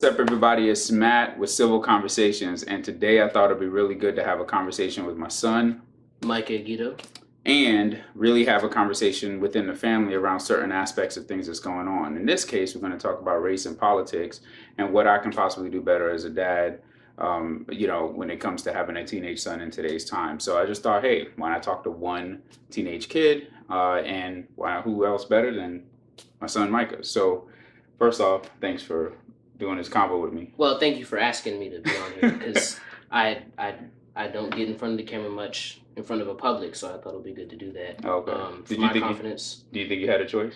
What's up, everybody? It's Matt with Civil Conversations, and today I thought it'd be really good to have a conversation with my son Micah. and really have a conversation within the family around certain aspects of things that's going on. In this case, we're going to talk about race and politics and what I can possibly do better as a dad, when it comes to having a teenage son in today's time. So I just thought, hey, why not talk to one teenage kid, and who else better than my son Micah? So first off, thanks for doing this combo with me. Well, thank you for asking me to be on here because I don't get in front of the camera much in front of a public, so I thought it would be good to do that. Okay. For my confidence. Do you think you had a choice?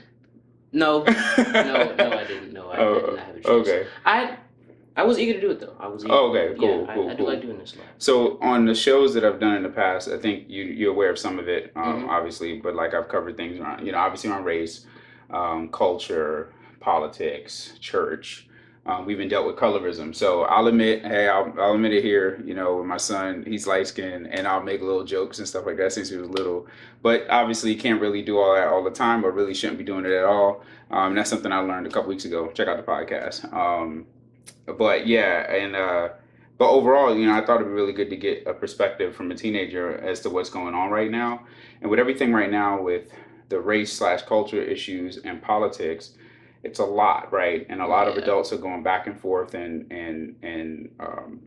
No, I didn't. No, I did not have a choice. Okay. I was eager to do it though. I was eager. Okay, cool, yeah, cool, I do cool. like doing this a lot. So on the shows that I've done in the past, I think you're aware of some of it, obviously, but like I've covered things around, obviously around race, culture, politics, church. We even dealt with colorism. So I'll admit, hey, I'll admit it here. With my son, he's light skinned, and I'll make little jokes and stuff like that since he was little. But obviously, you can't really do all that all the time, or really shouldn't be doing it at all. That's something I learned a couple weeks ago. Check out the podcast. But yeah, but overall, I thought it'd be really good to get a perspective from a teenager as to what's going on right now, and with everything right now with the race/culture issues and politics. It's a lot, right? And a lot of adults are going back and forth and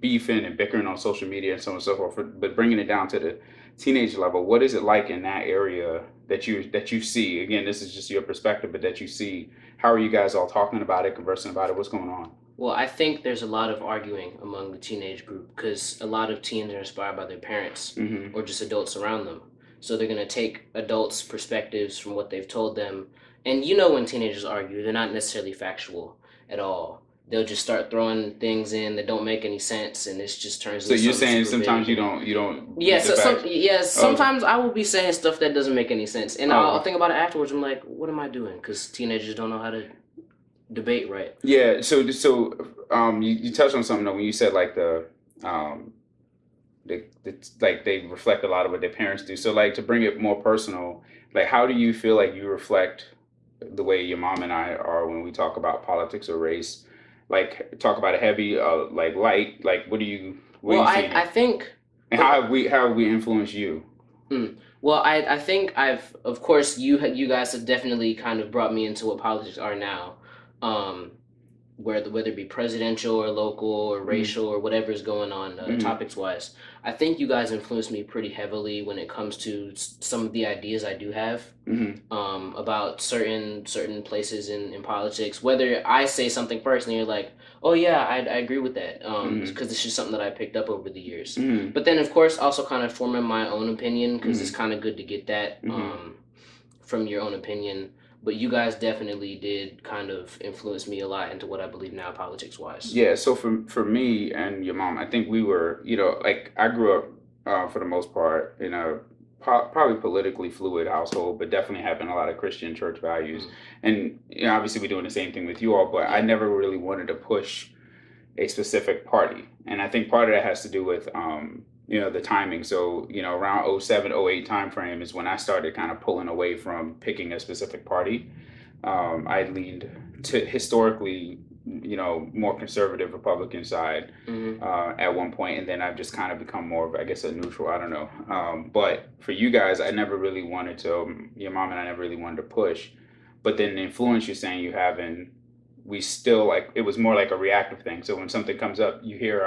beefing and bickering on social media and so on and so forth. But bringing it down to the teenage level, what is it like in that area that you see? Again, this is just your perspective, but that you see. How are you guys all talking about it, conversing about it? What's going on? Well, I think there's a lot of arguing among the teenage group because a lot of teens are inspired by their parents or just adults around them. So they're going to take adults' perspectives from what they've told them. And when teenagers argue, they're not necessarily factual at all. They'll just start throwing things in that don't make any sense, and it just turns. So you're saying sometimes you don't. Yeah. Sometimes I will be saying stuff that doesn't make any sense, and I'll think about it afterwards. I'm like, what am I doing? Because teenagers don't know how to debate right. Yeah. So you touched on something though when you said like they reflect a lot of what their parents do. So like to bring it more personal, like how do you feel like you reflect the way your mom and I are when we talk about politics or race? Like talk about it heavy, like light, like what do you I think. And how have we influenced you? Well, I think of course you guys have definitely kind of brought me into what politics are now. Whether it be presidential or local or racial or whatever is going on topics wise, I think you guys influenced me pretty heavily when it comes to some of the ideas I do have about certain places in politics. Whether I say something first and you're like, oh yeah, I agree with that, because it's just something that I picked up over the years. But then of course also kind of forming my own opinion because it's kind of good to get that from your own opinion. But you guys definitely did kind of influence me a lot into what I believe now politics-wise. Yeah, so for me and your mom, I think we were, like I grew up for the most part in a probably politically fluid household, but definitely having a lot of Christian church values. And obviously we're doing the same thing with you all, but I never really wanted to push a specific party. And I think part of that has to do with the timing. So, around 07, 08 timeframe is when I started kind of pulling away from picking a specific party. I leaned to historically, more conservative Republican side at one point, and then I've just kind of become more of, I guess, a neutral. I don't know. But for you guys, I never really wanted to, your mom and I never really wanted to push. But then the influence you're saying you have we still, like, it was more like a reactive thing. So when something comes up, you hear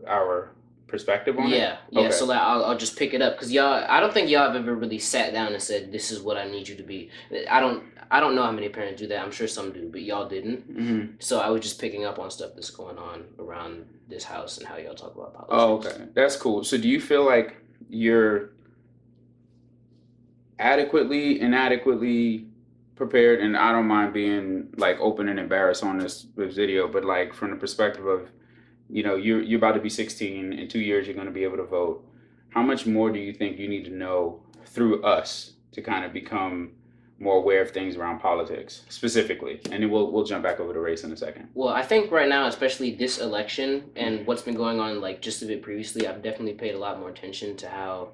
our perspective on it? Yeah. Okay. So like I'll just pick it up because I don't think y'all have ever really sat down and said, this is what I need you to be. I don't know how many parents do that. I'm sure some do, but y'all didn't. So I was just picking up on stuff that's going on around this house and how y'all talk about politics. Oh, okay. That's cool. So do you feel like you're inadequately prepared? And I don't mind being like open and embarrassed on this video, but like from the perspective of you're about to be 16. In 2 years, you're going to be able to vote. How much more do you think you need to know through us to kind of become more aware of things around politics specifically? And then we'll jump back over to race in a second. Well, I think right now, especially this election and what's been going on, like just a bit previously, I've definitely paid a lot more attention to how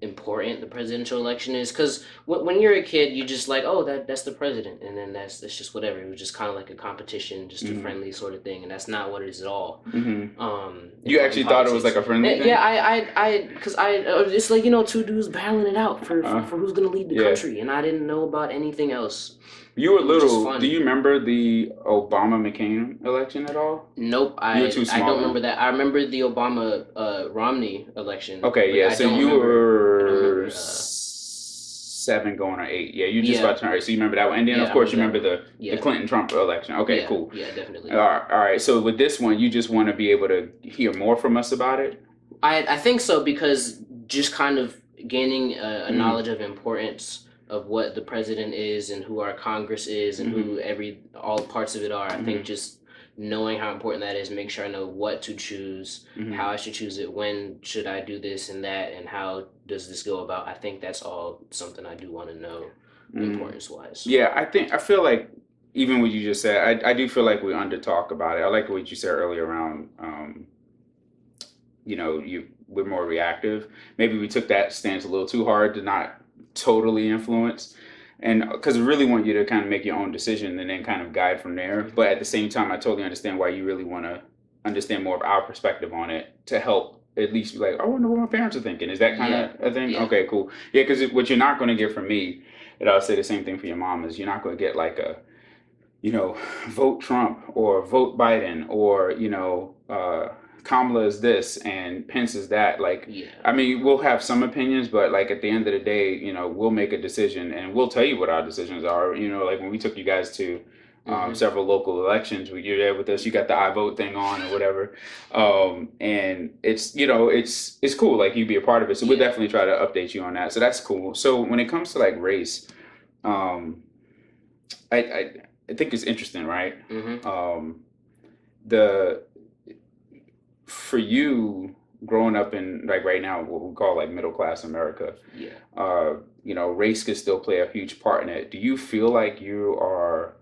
important the presidential election is, because when you're a kid you just like, oh, that's the president, and then that's just whatever. It was just kind of like a competition, just a friendly sort of thing, and that's not what it is at all. You actually thought it was like a friendly thing? Yeah, because it's like, two dudes battling it out for who's gonna lead the country, and I didn't know about anything else. You were little. Do you remember the Obama-McCain election at all? Nope, you were too small. I don't remember that. I remember the Obama Romney election. Okay, yeah. So you were 7 going on 8. Yeah, you just about to turn 8. So you remember that one, and then of course you remember the Clinton-Trump election. Okay, cool. Yeah, definitely. All right. So with this one, you just want to be able to hear more from us about it. I think so, because just kind of gaining a knowledge of importance of what the president is and who our Congress is and who all parts of it are. I think just knowing how important that is, make sure I know what to choose, how I should choose it, when should I do this and that, and how does this go about. I think that's all something I do want to know, importance-wise. Yeah, I feel like, even what you just said, I do feel like we under talk about it. I like what you said earlier around, we're more reactive. Maybe we took that stance a little too hard to not totally influence, and because I really want you to kind of make your own decision and then kind of guide from there. But at the same time, I totally understand why you really want to understand more of our perspective on it, to help at least be like, I wonder what my parents are thinking. Is that kind of a thing? Yeah. Okay, cool. Yeah, because what you're not going to get from me, and I'll say the same thing for your mom, is you're not going to get like a, vote Trump or vote Biden, or Kamala is this and Pence is that. Like, I mean, we'll have some opinions, but like at the end of the day, we'll make a decision and we'll tell you what our decisions are. Like when we took you guys to several local elections, you're there with us, you got the I vote thing on or whatever. And it's, it's cool. Like you be a part of it. So we'll definitely try to update you on that. So that's cool. So when it comes to like race, I think it's interesting, right? For you, growing up in like right now what we call like middle class America, race could still play a huge part in it. Do you feel like you are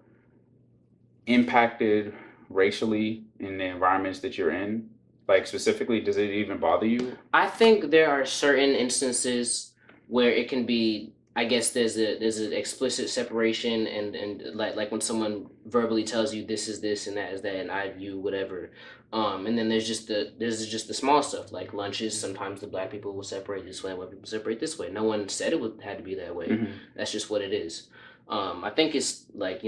impacted racially in the environments that you're in? Like specifically, does it even bother you? I think there are certain instances where it can be, I guess there's an explicit separation, and like when someone verbally tells you this is this and that is that and I view whatever, and then there's just the small stuff like lunches. Sometimes the black people will separate this way, white people separate this way. No one said it had to be that way. That's just what it is. I think it's like,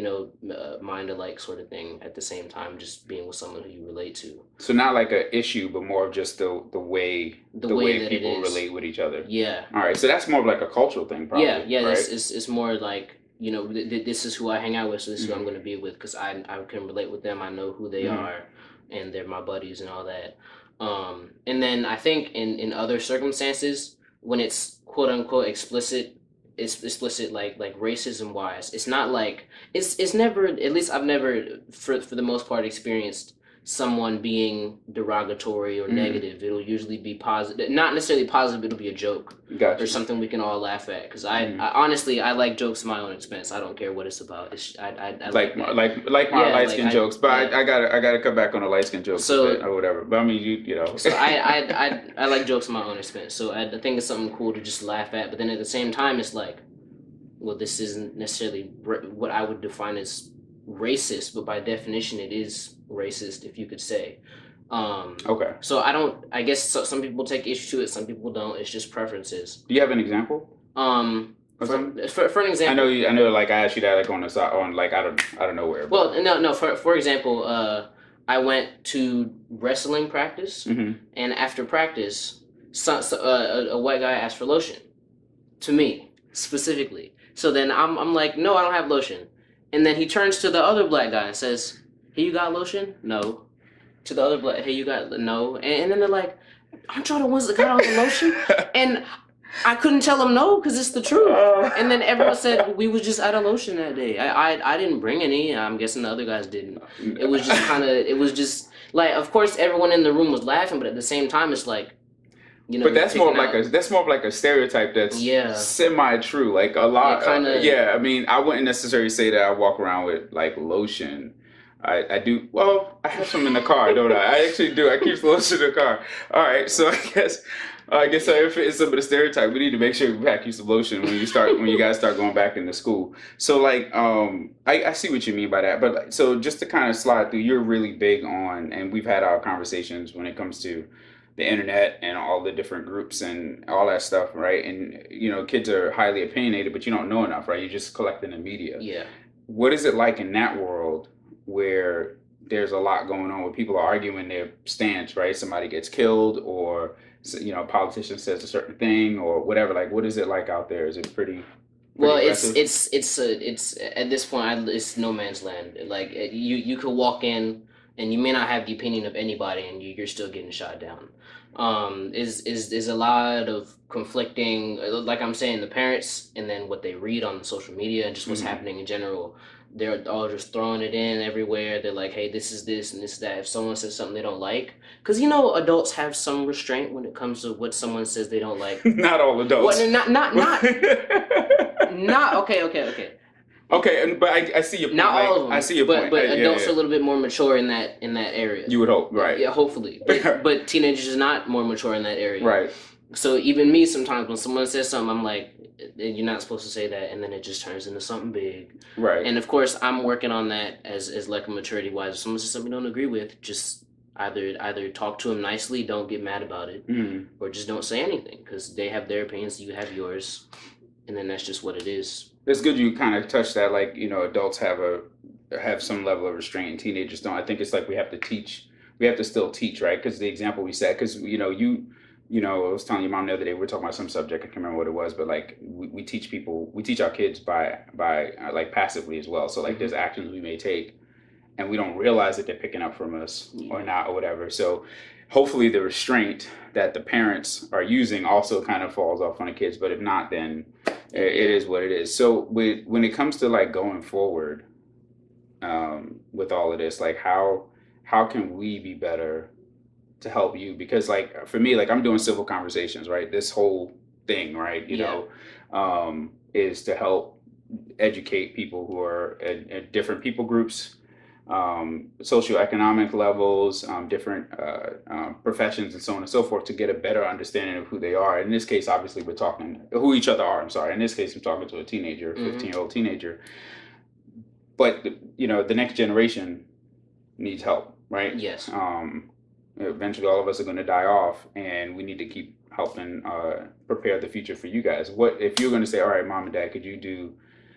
mind alike sort of thing at the same time, just being with someone who you relate to. So not like an issue, but more of just the way people relate with each other. Yeah. All right. So that's more of like a cultural thing, probably. Yeah. Right? It's more like, this is who I hang out with, so this is who I'm going to be with, because I can relate with them. I know who they are, and they're my buddies and all that. And then I think in other circumstances, when it's quote unquote explicit like racism wise, it's not like it's never, at least I've never for the most part experienced someone being derogatory or negative. It'll usually be positive, not necessarily positive, it'll be a joke or something we can all laugh at, because I honestly I like jokes at my own expense. I don't care what it's about. I like my light skin jokes, but I gotta cut back on the light skin jokes or whatever. But I mean, you so I like jokes at my own expense, so I think it's something cool to just laugh at. But then at the same time, it's like, well, this isn't necessarily what I would define as racist, but by definition it is racist, if you could say. Okay. So I guess some people take issue to it, some people don't. It's just preferences. Do you have an example? For an example, I know like I asked you that like on like out of nowhere. Well, no. For example, I went to wrestling practice, and after practice, a white guy asked for lotion, to me specifically. So then I'm like, no, I don't have lotion. And then he turns to the other black guy and says, hey, you got lotion? No. To the other black, hey, you got, no. And then they're like, aren't y'all the ones that got all the lotion? And I couldn't tell them no, because it's the truth. And then everyone said we was just out of lotion that day. I didn't bring any. I'm guessing the other guys didn't. It was just like, of course everyone in the room was laughing, but at the same time it's like, but that's more of like a stereotype that's semi-true. Like a lot. I mean, I wouldn't necessarily say that I walk around with like lotion. I do. Well, I have some in the car, don't I? I actually do. I keep lotion in the car. All right. So I guess I guess so. If it's some of the stereotype, we need to make sure we pack you some lotion when you guys start going back into school. So like, I see what you mean by that. But like, so just to kind of slide through, you're really big on, and we've had our conversations when it comes to the internet and all the different groups and all that stuff, right? And kids are highly opinionated, but you don't know enough, right? You're just collecting the media. Yeah. What is it like in that world where there's a lot going on where people are arguing their stance, right? Somebody gets killed, or a politician says a certain thing, or whatever. Like, what is it like out there? Is it pretty Well, aggressive? it's at this point it's no man's land. Like you could walk in and you may not have the opinion of anybody, and you're still getting shot down. Is a lot of conflicting, like I'm saying, the parents and then what they read on the social media and just what's Hmm. happening in general. They're all just throwing it in everywhere. They're like, hey, this is this and this is that. If someone says something they don't like, because adults have some restraint when it comes to what someone says they don't like. Not all What? adults. Not okay. Okay, but I see your point. Not all Like, of I them, see your but point. Yeah, adults yeah. are a little bit more mature in that area. You would hope, right? Yeah, hopefully. But teenagers are not more mature in that area. Right, So even me, sometimes when someone says something, I'm like, you're not supposed to say that, and then it just turns into something big. right. And of course, I'm working on that as like a maturity wise. If someone says something you don't agree with, just either talk to them nicely, don't get mad about it, Mm. or just don't say anything because they have their opinions, you have yours, and then that's just what it is. It's good you kind of touched that. Like, adults have some level of restraint, and teenagers don't. I think it's like we have to teach. We have to still teach, right? Because the example we set, because I was telling your mom the other day, we were talking about some subject. I can't remember what it was, but like we teach people, we teach our kids by like passively as well. So like Hmm. there's actions we may take, and we don't realize that they're picking up from us or Yeah. not or whatever. So hopefully the restraint that the parents are using also kind of falls off on the kids. But if not, then it Yeah. is what it is. So when it comes to like going forward, with all of this, like how can we be better to help you? Because like for me, like I'm doing civil conversations, right? This whole thing, right? Yeah. Is to help educate people who are at different people groups, socioeconomic levels, different professions, and so on and so forth, to get a better understanding of who they are. In this case, obviously, we're talking who each other are. I'm sorry. In this case, I'm talking to a teenager, Hmm. 15-year-old teenager. But the next generation needs help, right? Yes. Eventually, all of us are going to die off, and we need to keep helping prepare the future for you guys. What if you're going to say, all right, mom and dad, could you do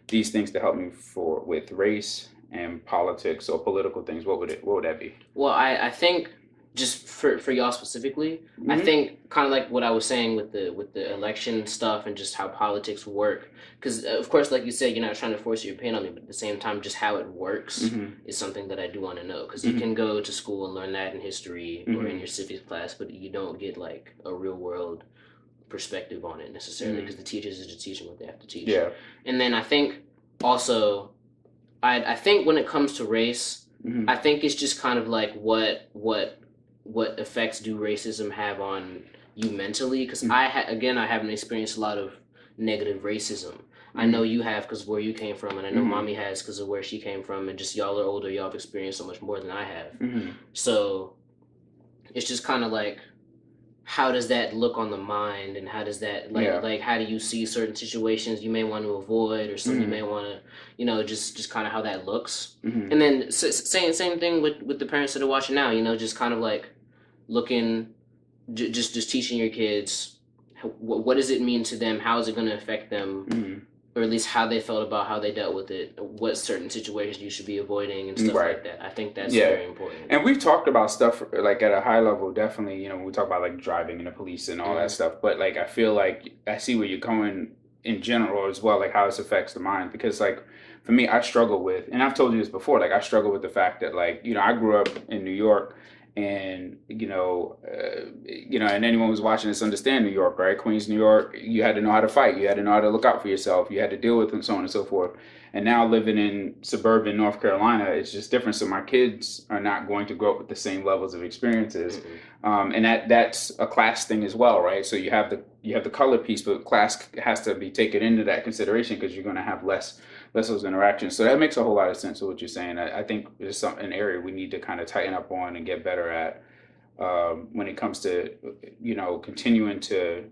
these things to help me with race and politics or political things? What would that be? Well, I think just for y'all specifically, I Hmm. think kind of like what I was saying with the election stuff and just how politics work. Because of course, like you said, you're not trying to force your opinion on me, but at the same time, just how it works Hmm. is something that I do want to know. Because you Hmm. can go to school and learn that in history or in Hmm. your civics class, but you don't get like a real world perspective on it necessarily because Hmm. the teachers are just teaching what they have to teach. Yeah. And then I think also I think when it comes to race, Hmm. I think it's just kind of like what effects do racism have on you mentally? Because again, I haven't experienced a lot of negative racism. I know Hmm. you have because of where you came from, and I know Hmm. mommy has because of where she came from, and just y'all are older, y'all have experienced so much more than I have. Hmm. So it's just kind of like how does that look on the mind, and how does that Yeah. like how do you see certain situations you may want to avoid, or some you Hmm. may want to just kind of how that looks. Hmm. And then same thing with the parents that are watching now, just kind of like looking, just teaching your kids what does it mean to them, how is it going to affect them, Hmm. or at least how they felt about how they dealt with it, what certain situations you should be avoiding and stuff Right. like that. I think that's Yeah. very important. And we've talked about stuff like at a high level, definitely, when we talk about like driving and the police and all that Hmm. stuff. But like, I feel like I see where you're going in general as well, like how this affects the mind. Because like for me, I struggle with, and I've told you this before, like I struggle with the fact that like, I grew up in New York, and and anyone who's watching this understand New York, right? Queens, New York, you had to know how to fight, you had to know how to look out for yourself, you had to deal with and so on and so forth. And now living in suburban North Carolina, it's just different. So my kids are not going to grow up with the same levels of experiences, Mm-mm. and that's a class thing as well, right? So you have the color piece, but class has to be taken into that consideration because you're going to have less of those interactions. So that makes a whole lot of sense of what you're saying. I think there's an area we need to kind of tighten up on and get better at. when it comes to, continuing to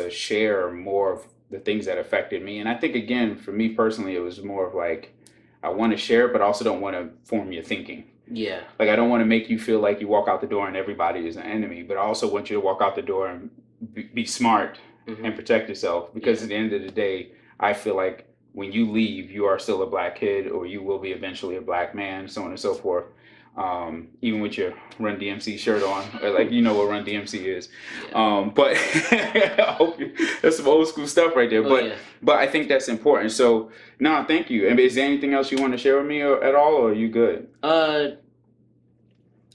share more of the things that affected me. And I think, again, for me personally, it was more of like, I want to share, but also don't want to form your thinking. Yeah. Like, I don't want to make you feel like you walk out the door and everybody is an enemy, but I also want you to walk out the door and be smart and protect yourself, because at the end of the day, I feel like when you leave, you are still a black kid, or you will be eventually a black man, so on and so forth. Even with your Run DMC shirt on, or like, you know what Run DMC is. But I hope that's some old school stuff right there. But I think that's important. So no, thank you. And is there anything else you want to share with me at all, or are you good?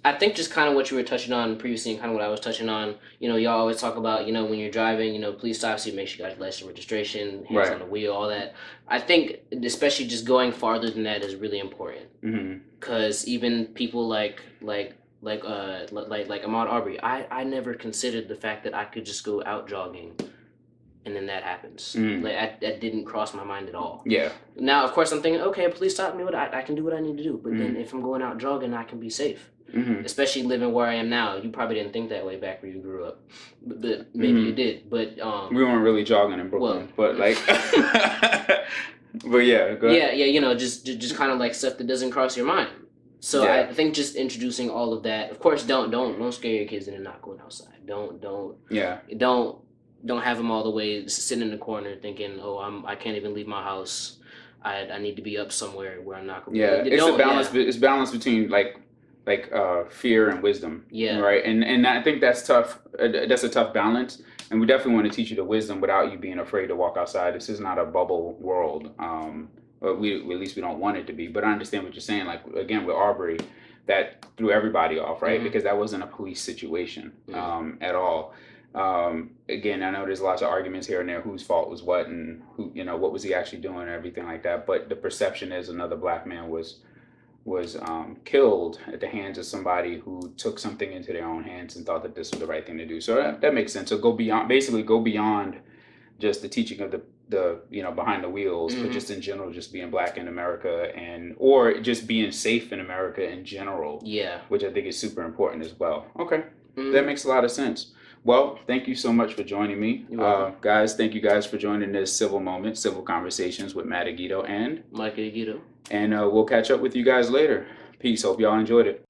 I think just kind of what you were touching on previously and kind of what I was touching on, y'all always talk about, when you're driving, police stops you, make sure you got your license, registration, hands on the wheel, all that. I think especially just going farther than that is really important. Because even people like Ahmaud Arbery, I never considered the fact that I could just go out jogging and then that happens. Like that didn't cross my mind at all. Yeah. Now, of course, I'm thinking, okay, police stop me, I can do what I need to do. But then if I'm going out jogging, I can be safe. Especially living where I am now. You probably didn't think that way back where you grew up, but maybe you did. But we weren't really jogging in Brooklyn, but like, but yeah, go ahead. Yeah, just kind of like stuff that doesn't cross your mind. So I think just introducing all of that. Of course, don't scare your kids into not going outside. Don't have them all the way sitting in the corner thinking, oh, I can't even leave my house. I need to be up somewhere where I'm not going. It's a balance. It's balance between like fear and wisdom. Right. And I think that's tough. That's a tough balance. And we definitely want to teach you the wisdom without you being afraid to walk outside. This is not a bubble world. At least we don't want it to be. But I understand what you're saying. Like, again, with Arbery, that threw everybody off, right? Because that wasn't a police situation at all. Again, I know there's lots of arguments here and there, whose fault was what, and who, what was he actually doing, and everything like that. But the perception is another black man was killed at the hands of somebody who took something into their own hands and thought that this was the right thing to do. So that makes sense. So go beyond just the teaching of the behind the wheels, but just in general, just being black in America, or just being safe in America in general. Yeah. Which I think is super important as well. Okay. That makes a lot of sense. Well, thank you so much for joining me. Guys, thank you guys for joining this Civil Moment, Civil Conversations with Matt Aguito and Micah Aguito. And we'll catch up with you guys later. Peace. Hope y'all enjoyed it.